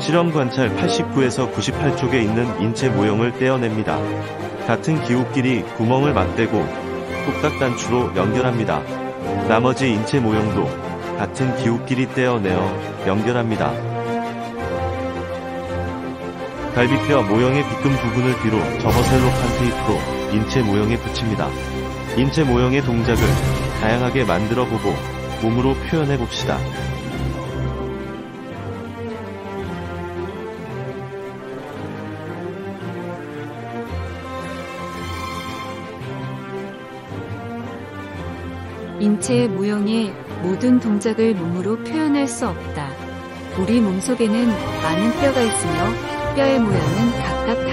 실험 관찰 89에서 98쪽에 있는 인체 모형을 떼어냅니다. 같은 기웃끼리 구멍을 맞대고 뚝딱 단추로 연결합니다. 나머지 인체 모형도 같은 기웃끼리 떼어내어 연결합니다. 갈비뼈 모형의 빗금 부분을 뒤로 접어 셀로판 테이프로 인체 모형에 붙입니다. 인체 모형의 동작을 다양하게 만들어 보고 몸으로 표현해 봅시다. 인체의 모형의 모든 동작을 몸으로 표현할 수 없다. 우리 몸속에는 많은 뼈가 있으며 뼈의 모양은 각각